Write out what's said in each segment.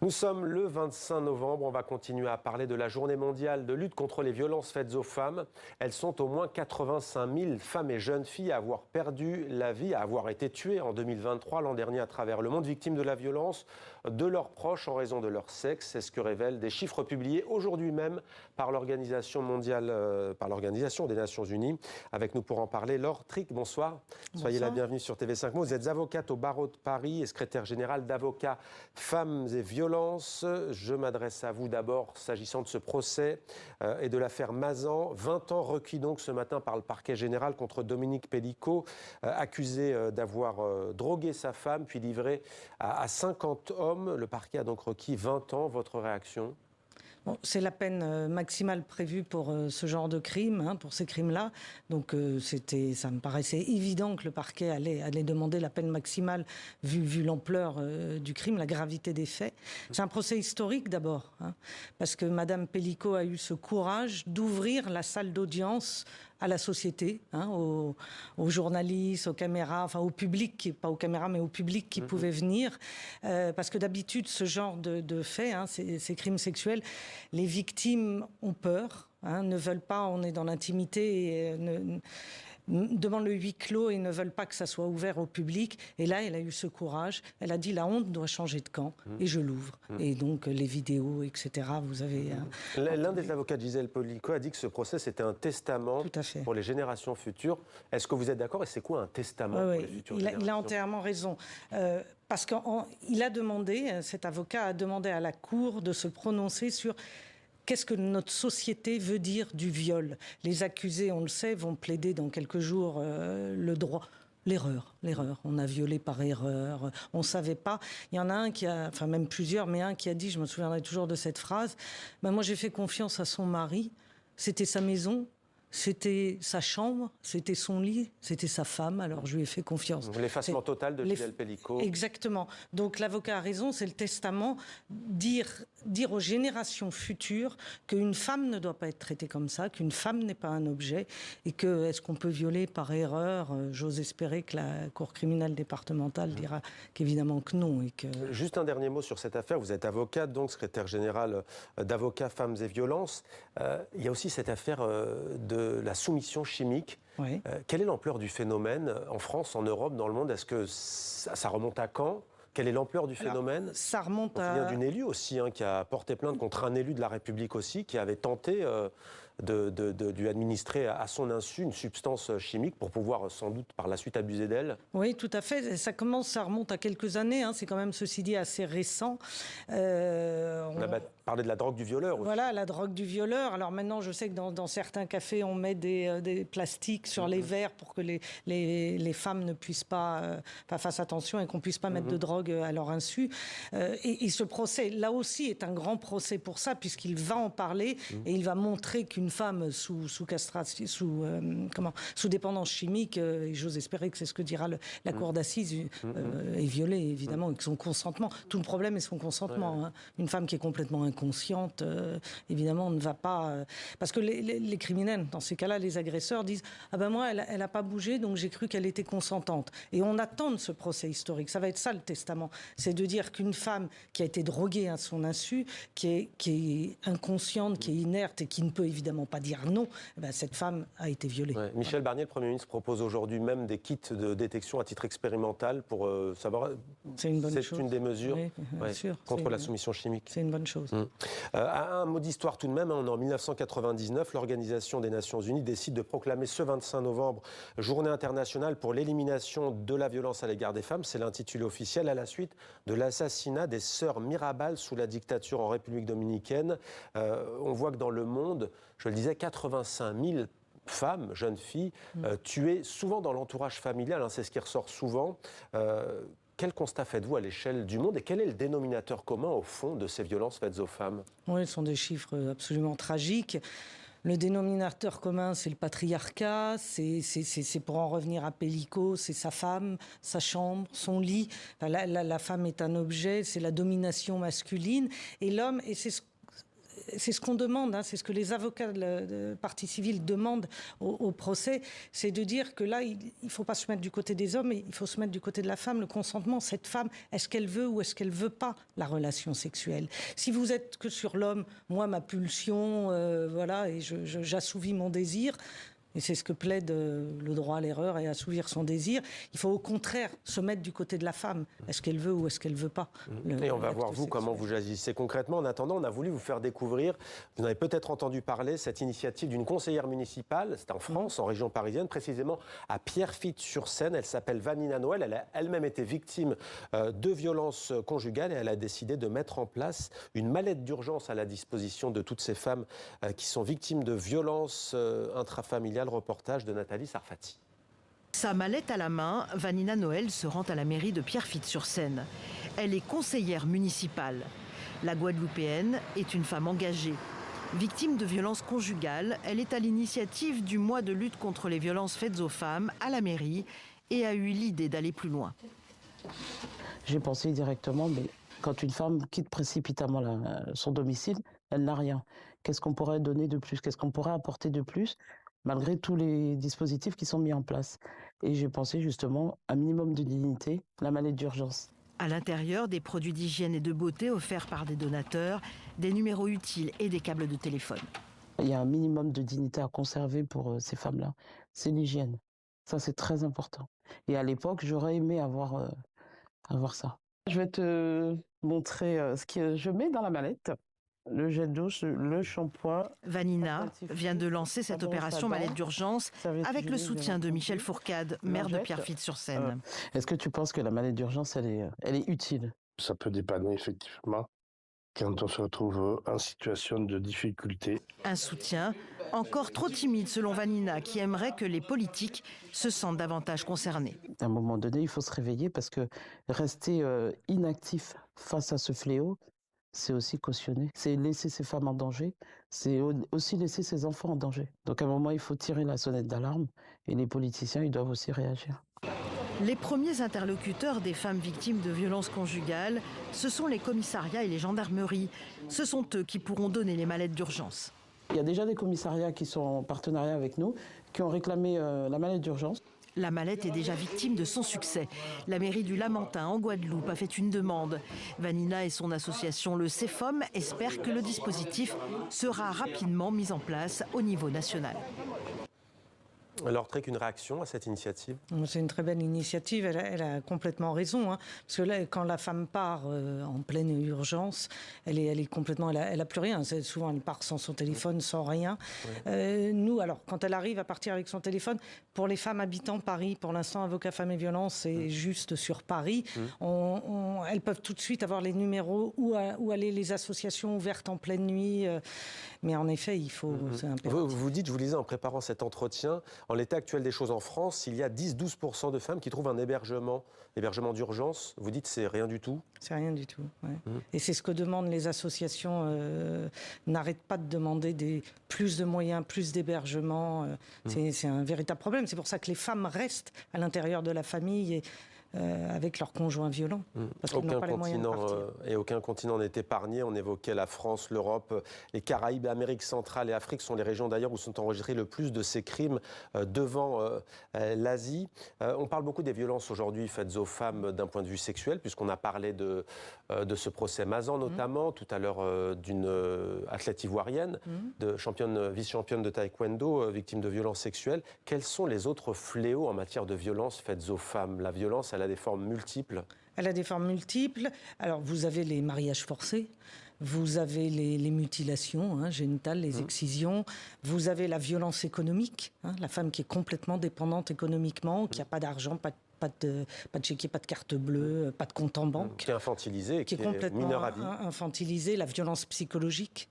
Nous sommes le 25 novembre, on va continuer à parler de la journée mondiale de lutte contre les violences faites aux femmes. Elles sont au moins 85 000 femmes et jeunes filles à avoir perdu la vie, à avoir été tuées en 2023, l'an dernier à travers le monde, victimes de la violence de leurs proches en raison de leur sexe. C'est ce que révèlent des chiffres publiés aujourd'hui même par l'Organisation mondiale, par l'Organisation des Nations Unies. Avec nous pour en parler, Laure Trick, bonsoir. Soyez la bienvenue sur TV5 Monde. Vous êtes avocate au barreau de Paris et secrétaire générale d'Avocats Femmes et Violences. Je m'adresse à vous d'abord s'agissant de ce procès et de l'affaire Mazan. 20 ans requis donc ce matin par le parquet général contre Dominique Pellicot, accusé d'avoir drogué sa femme puis livré à 50 hommes. Le parquet a donc requis 20 ans. Votre réaction ? Bon, c'est la peine maximale prévue pour ce genre de crime, pour ces crimes-là. Donc ça me paraissait évident que le parquet allait demander la peine maximale vu l'ampleur du crime, la gravité des faits. C'est un procès historique d'abord, parce que Madame Pellicot a eu ce courage d'ouvrir la salle d'audience à la société, aux journalistes, aux caméras, enfin au public, pas aux caméras, mais au public qui pouvait venir. Parce que d'habitude, ce genre de faits, ces crimes sexuels, les victimes ont peur, ne veulent pas, on est dans l'intimité, devant le huis clos et ne veulent pas que ça soit ouvert au public. Et là, elle a eu ce courage. Elle a dit la honte doit changer de camp et je l'ouvre. Et donc les vidéos, etc. Vous avez. L'un des avocats de Gisèle Pellicot a dit que ce procès c'était un testament pour les générations futures. Est-ce que vous êtes d'accord? Et c'est quoi un testament pour les futures générations? Il a entièrement raison. Parce qu'il a demandé, cet avocat a demandé à la Cour de se prononcer sur qu'est-ce que notre société veut dire du viol. Les accusés, on le sait, vont plaider dans quelques jours le droit. L'erreur. On a violé par erreur, on ne savait pas. Il y en a un qui a, enfin même plusieurs, mais un qui a dit, je me souviendrai toujours de cette phrase, moi j'ai fait confiance à son mari, c'était sa maison, c'était sa chambre, c'était son lit, c'était sa femme, alors je lui ai fait confiance. L'effacement total de Gisèle Pellicot. Exactement. Donc l'avocat a raison, c'est le testament, dire aux générations futures qu'une femme ne doit pas être traitée comme ça, qu'une femme n'est pas un objet, et que est-ce qu'on peut violer par erreur? J'ose espérer que la Cour criminelle départementale dira qu'évidemment que non. Et que... Juste un dernier mot sur cette affaire. Vous êtes avocate, donc secrétaire générale d'Avocats Femmes et Violences. Il y a aussi cette affaire de la soumission chimique. Oui. Quelle est l'ampleur du phénomène en France, en Europe, dans le monde? Est-ce que ça remonte à quand? Quelle est l'ampleur du phénomène? Ça remonte à... Il y a d'une élue aussi qui a porté plainte contre un élu de la République aussi, qui avait tenté de lui administrer à son insu une substance chimique pour pouvoir sans doute par la suite abuser d'elle. Oui, tout à fait. Ça remonte à quelques années. C'est quand même, ceci dit, assez récent. On a parlé de la drogue du violeur aussi. Voilà, la drogue du violeur. Alors maintenant, je sais que dans certains cafés, on met des plastiques sur les verres pour que les femmes ne puissent pas, fassent attention et qu'on puisse pas mettre de drogue à leur insu. Et ce procès, là aussi, est un grand procès pour ça, puisqu'il va en parler et il va montrer qu'une femme sous castration, sous dépendance chimique, et j'ose espérer que c'est ce que dira la cour d'assises, est violée, évidemment, avec son consentement. Tout le problème est son consentement. Une femme qui est complètement inconsciente, évidemment, ne va pas... parce que les criminels, dans ces cas-là, les agresseurs disent « Ah ben moi, elle n'a pas bougé, donc j'ai cru qu'elle était consentante. » Et on attend de ce procès historique. Ça va être ça, le testament. C'est de dire qu'une femme qui a été droguée à son insu, qui est inconsciente, qui est inerte et qui ne peut évidemment pas dire non, cette femme a été violée. Ouais. Michel Barnier, le Premier ministre, propose aujourd'hui même des kits de détection à titre expérimental pour savoir... C'est une bonne chose. C'est une des mesures sûr, contre la soumission chimique. C'est une bonne chose. Un mot d'histoire tout de même. En 1999, l'Organisation des Nations Unies décide de proclamer ce 25 novembre Journée internationale pour l'élimination de la violence à l'égard des femmes. C'est l'intitulé officiel à la suite de l'assassinat des sœurs Mirabal sous la dictature en République dominicaine. On voit que dans le monde, je le disais, 85 000 femmes, jeunes filles, tuées souvent dans l'entourage familial. C'est ce qui ressort souvent. Quel constat faites-vous à l'échelle du monde et quel est le dénominateur commun, au fond, de ces violences faites aux femmes? Oui, ce sont des chiffres absolument tragiques. Le dénominateur commun, c'est le patriarcat, c'est pour en revenir à Pellicot, c'est sa femme, sa chambre, son lit. La femme est un objet, c'est la domination masculine. Et l'homme, et c'est c'est ce qu'on demande, hein, c'est ce que les avocats de partie civile demandent au procès, c'est de dire que là, il ne faut pas se mettre du côté des hommes, il faut se mettre du côté de la femme. Le consentement, cette femme, est-ce qu'elle veut ou est-ce qu'elle ne veut pas la relation sexuelle? Si vous êtes que sur l'homme, moi, ma pulsion, voilà, et j'assouvis mon désir. Et c'est ce que plaide le droit à l'erreur et assouvir son désir. Il faut au contraire se mettre du côté de la femme. Est-ce qu'elle veut ou est-ce qu'elle ne veut pas? Et on va voir vous comment vous agissez concrètement. En attendant, on a voulu vous faire découvrir, vous en avez peut-être entendu parler, cette initiative d'une conseillère municipale, c'est en France, en région parisienne, précisément à Pierrefitte-sur-Seine. Elle s'appelle Vanina Noël. Elle a elle-même été victime de violences conjugales et elle a décidé de mettre en place une mallette d'urgence à la disposition de toutes ces femmes qui sont victimes de violences intrafamiliales. Reportage de Nathalie Sarfati. Sa mallette à la main, Vanina Noël se rend à la mairie de Pierrefitte-sur-Seine. Elle est conseillère municipale. La Guadeloupéenne est une femme engagée. Victime de violences conjugales, elle est à l'initiative du mois de lutte contre les violences faites aux femmes à la mairie et a eu l'idée d'aller plus loin. J'ai pensé directement, mais quand une femme quitte précipitamment son domicile, elle n'a rien. Qu'est-ce qu'on pourrait donner de plus? Qu'est-ce qu'on pourrait apporter de plus, malgré tous les dispositifs qui sont mis en place? Et j'ai pensé justement un minimum de dignité, la mallette d'urgence. À l'intérieur, des produits d'hygiène et de beauté offerts par des donateurs, des numéros utiles et des câbles de téléphone. Il y a un minimum de dignité à conserver pour ces femmes-là. C'est l'hygiène. Ça, c'est très important. Et à l'époque, j'aurais aimé avoir ça. Je vais te montrer ce que je mets dans la mallette. Le gel douche, le shampoing. Vanina vient de lancer cette opération mallette d'urgence avec le soutien de Michel Fourcade, maire de Pierrefitte-sur-Seine. Est-ce que tu penses que la mallette d'urgence, elle est utile? Ça peut dépanner effectivement quand on se retrouve en situation de difficulté. Un soutien encore trop timide selon Vanina, qui aimerait que les politiques se sentent davantage concernés. À un moment donné, il faut se réveiller parce que rester inactif face à ce fléau, c'est aussi cautionner. C'est laisser ces femmes en danger, c'est aussi laisser ces enfants en danger. Donc à un moment, il faut tirer la sonnette d'alarme et les politiciens, ils doivent aussi réagir. Les premiers interlocuteurs des femmes victimes de violences conjugales, ce sont les commissariats et les gendarmeries. Ce sont eux qui pourront donner les mallettes d'urgence. Il y a déjà des commissariats qui sont en partenariat avec nous, qui ont réclamé la mallette d'urgence. La mallette est déjà victime de son succès. La mairie du Lamentin, en Guadeloupe, a fait une demande. Vanina et son association, le CEFOM, espèrent que le dispositif sera rapidement mis en place au niveau national. Alors, très qu'une réaction à cette initiative? C'est une très belle initiative, elle a complètement raison. Hein, parce que là, quand la femme part en pleine urgence, elle est complètement, elle a plus rien. Souvent, elle part sans son téléphone, sans rien. Ouais. Nous, alors, quand elle arrive à partir avec son téléphone, pour les femmes habitant Paris, pour l'instant, Avocat Femmes et Violences, c'est juste sur Paris. Elles peuvent tout de suite avoir les numéros où aller les associations ouvertes en pleine nuit. Mais en effet, il faut... C'est impératif. Vous dites, je vous lisais en préparant cet entretien, en l'état actuel des choses en France, il y a 10-12% de femmes qui trouvent un hébergement d'urgence. Vous dites, c'est rien du tout? C'est rien du tout, ouais. Et c'est ce que demandent les associations. N'arrêtent pas de demander plus de moyens, plus d'hébergement. C'est un véritable problème. C'est pour ça que les femmes restent à l'intérieur de la famille avec leurs conjoints violents. Parce qu'ils n'ont pas les moyens de partir. Et aucun continent n'est épargné. On évoquait la France, l'Europe, les Caraïbes, l'Amérique centrale et Afrique sont les régions d'ailleurs où sont enregistrés le plus de ces crimes devant l'Asie. On parle beaucoup des violences aujourd'hui faites aux femmes d'un point de vue sexuel, puisqu'on a parlé de ce procès Mazan notamment, tout à l'heure d'une athlète ivoirienne, vice-championne de taekwondo, victime de violences sexuelles. Quels sont les autres fléaux en matière de violences faites aux femmes? La violence, elle a des formes multiples. Elle a des formes multiples. Alors, vous avez les mariages forcés, vous avez les mutilations génitales, les excisions, vous avez la violence économique, la femme qui est complètement dépendante économiquement, qui n'a pas d'argent, pas de chéquier, pas de carte bleue, pas de compte en banque. Qui est infantilisée, qui est complètement mineur à vie. Infantilisée, la violence psychologique.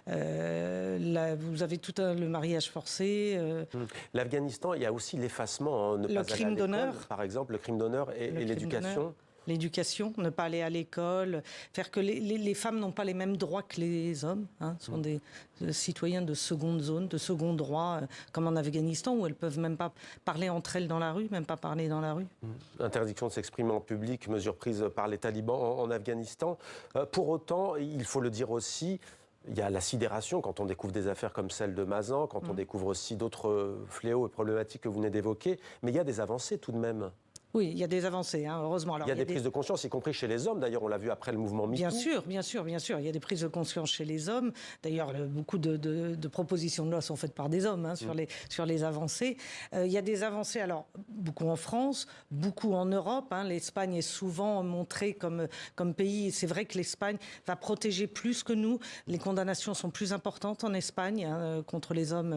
Vous avez tout le mariage forcé. L'Afghanistan, il y a aussi l'effacement. Le crime d'honneur. Par exemple, le crime d'honneur et l'éducation. L'éducation, ne pas aller à l'école, faire que les femmes n'ont pas les mêmes droits que les hommes. Ce sont des citoyens de seconde zone, de second droit, comme en Afghanistan, où elles peuvent même pas parler entre elles dans la rue, même pas parler dans la rue. Interdiction de s'exprimer en public, mesure prise par les talibans en Afghanistan. Pour autant, il faut le dire aussi, Il y a la sidération quand on découvre des affaires comme celle de Mazan, quand on découvre aussi d'autres fléaux et problématiques que vous venez d'évoquer. Mais il y a des avancées tout de même. Oui, il y a des avancées, hein, heureusement. Alors, il y a des prises de conscience, y compris chez les hommes. D'ailleurs, on l'a vu après le mouvement MeToo. Bien sûr, bien sûr, bien sûr. Il y a des prises de conscience chez les hommes. D'ailleurs, beaucoup de propositions de loi sont faites par des hommes hein, sur les avancées. Il y a des avancées, alors, beaucoup en France, beaucoup en Europe. Hein. L'Espagne est souvent montrée comme pays. C'est vrai que l'Espagne va protéger plus que nous. Les condamnations sont plus importantes en Espagne hein, contre les hommes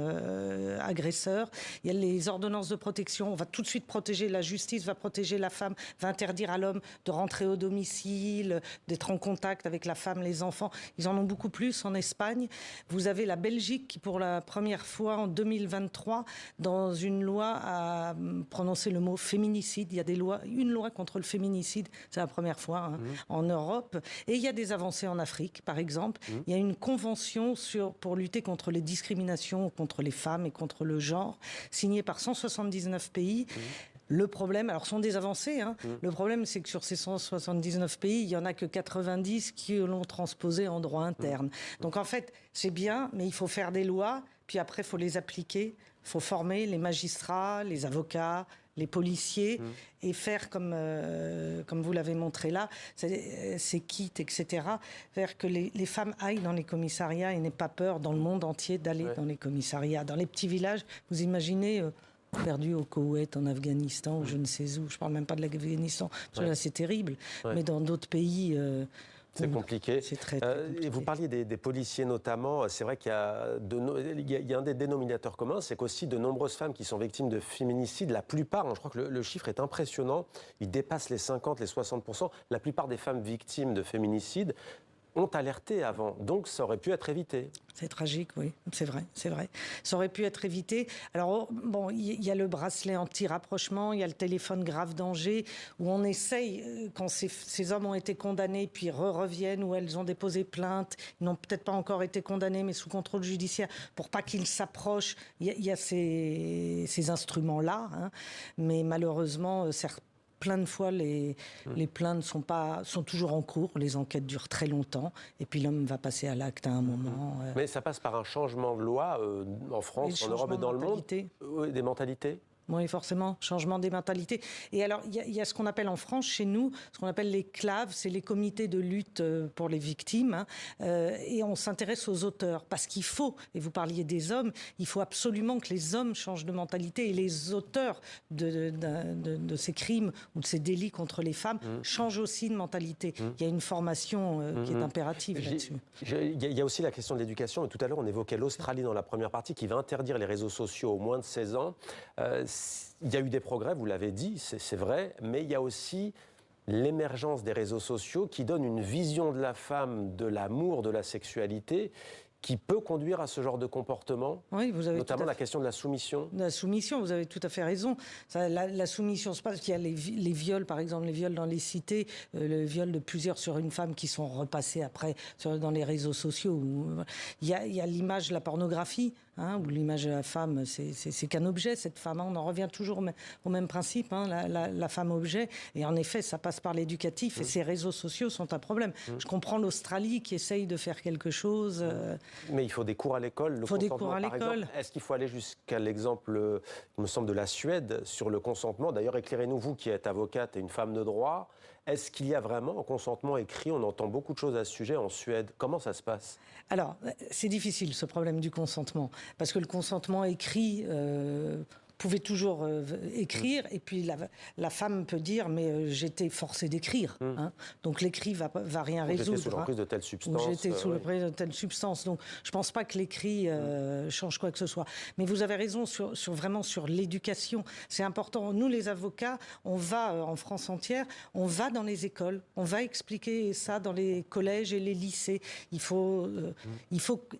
agresseurs. Il y a les ordonnances de protection. On va tout de suite protéger, la justice va protéger la femme, va interdire à l'homme de rentrer au domicile, d'être en contact avec la femme, les enfants. Ils en ont beaucoup plus en Espagne. Vous avez la Belgique qui, pour la première fois en 2023, dans une loi, a prononcé le mot féminicide. Il y a une loi contre le féminicide, c'est la première fois hein, en Europe. Et il y a des avancées en Afrique, par exemple. Il y a une convention pour lutter contre les discriminations contre les femmes et contre le genre, signée par 179 pays. Le problème, alors ce sont des avancées, hein. Le problème c'est que sur ces 179 pays, il n'y en a que 90 qui l'ont transposé en droit interne. Donc en fait, c'est bien, mais il faut faire des lois, puis après il faut les appliquer, il faut former les magistrats, les avocats, les policiers, et faire comme vous l'avez montré là, ces kits, etc., faire que les femmes aillent dans les commissariats et n'aient pas peur dans le monde entier d'aller dans les commissariats. Dans les petits villages, vous imaginez... perdu au Koweït, en Afghanistan, ou je ne sais où. Je ne parle même pas de l'Afghanistan, parce que là, c'est terrible. Mais dans d'autres pays... c'est compliqué. C'est très compliqué. Et vous parliez des policiers notamment. C'est vrai qu'il y a un des dénominateurs communs, c'est qu'aussi de nombreuses femmes qui sont victimes de féminicide, la plupart, je crois que le chiffre est impressionnant, il dépasse les 50, les 60%. La plupart des femmes victimes de féminicide ont alerté avant, donc ça aurait pu être évité. C'est tragique, oui, c'est vrai, c'est vrai. Ça aurait pu être évité. Alors, bon, il y a le bracelet anti-rapprochement, il y a le téléphone grave danger, où on essaye, quand ces hommes ont été condamnés, puis reviennent, ou elles ont déposé plainte, ils n'ont peut-être pas encore été condamnés, mais sous contrôle judiciaire, pour pas qu'ils s'approchent. Il y a ces instruments-là, hein, mais malheureusement, plein de fois, les plaintes sont toujours en cours, les enquêtes durent très longtemps, et puis l'homme va passer à l'acte à un moment. Mais ça passe par un changement de loi en France, en Europe et dans le monde. Des mentalités. Oui, forcément, changement des mentalités. Et alors, il y a ce qu'on appelle en France, chez nous, ce qu'on appelle les CLAV, c'est les comités de lutte pour les victimes. Hein, et on s'intéresse aux auteurs. Parce qu'il faut, et vous parliez des hommes, il faut absolument que les hommes changent de mentalité et les auteurs de ces crimes ou de ces délits contre les femmes changent aussi de mentalité. Il y a une formation qui est impérative là-dessus. Il y a aussi la question de l'éducation. Tout à l'heure, on évoquait l'Australie dans la première partie qui va interdire les réseaux sociaux aux moins de 16 ans. Il y a eu des progrès, vous l'avez dit, c'est vrai, mais il y a aussi l'émergence des réseaux sociaux qui donnent une vision de la femme, de l'amour, de la sexualité, qui peut conduire à ce genre de comportement, oui, vous avez notamment la question de la soumission. La soumission, vous avez tout à fait raison. La soumission, c'est parce qu'il y a les viols, par exemple, les viols dans les cités, le viol de plusieurs sur une femme qui sont repassés après dans les réseaux sociaux. Il y a l'image de la pornographie, hein, où l'image de la femme, c'est qu'un objet, cette femme. Hein, on en revient toujours au même principe, hein, la femme objet. Et en effet, ça passe par l'éducatif, et ces réseaux sociaux sont un problème. Je comprends l'Australie qui essaye de faire quelque chose... Mais il faut des cours à l'école. Il faut des cours à l'école. Est-ce qu'il faut aller jusqu'à l'exemple, il me semble, de la Suède sur le consentement? D'ailleurs, éclairez-nous, vous qui êtes avocate et une femme de droit, est-ce qu'il y a vraiment un consentement écrit? On entend beaucoup de choses à ce sujet en Suède. Comment ça se passe? Alors, c'est difficile ce problème du consentement, parce que le consentement écrit... pouvait toujours écrire, et puis la femme peut dire mais j'étais forcée d'écrire. Hein. Donc l'écrit va rien résoudre. J'étais sous l'emprise de telle substance. J'étais sous l'emprise de telle substance. Donc je ne pense pas que l'écrit change quoi que ce soit. Mais vous avez raison vraiment sur l'éducation. C'est important. Nous, les avocats, on va en France entière, on va dans les écoles, on va expliquer ça dans les collèges et les lycées. Il faut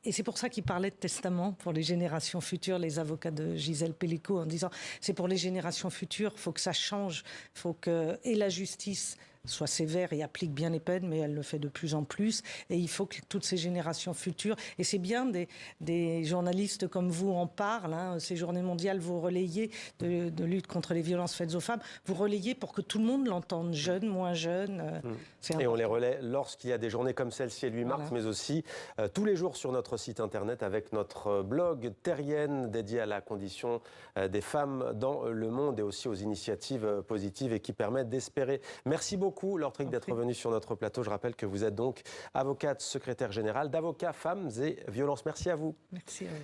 et c'est pour ça qu'ils parlaient de testament pour les générations futures, les avocats de Gisèle Pellico, en disant c'est pour les générations futures, il faut que ça change, il faut que et la justice soit sévère et applique bien les peines, mais elle le fait de plus en plus. Et il faut que toutes ces générations futures, et c'est bien des journalistes comme vous en parlent, hein, ces journées mondiales, vous relayez de lutte contre les violences faites aux femmes, vous relayez pour que tout le monde l'entende, jeunes, moins jeunes. Et on les relaie lorsqu'il y a des journées comme celle-ci, le 8 mars, Voilà. mais aussi tous les jours sur notre site internet avec notre blog Terrienne dédié à la condition des femmes dans le monde et aussi aux initiatives positives et qui permettent d'espérer. Merci beaucoup, Laure Trick, d'être venue sur notre plateau. Je rappelle que vous êtes donc avocate secrétaire générale d'Avocats Femmes et Violences. Merci à vous. Merci à vous.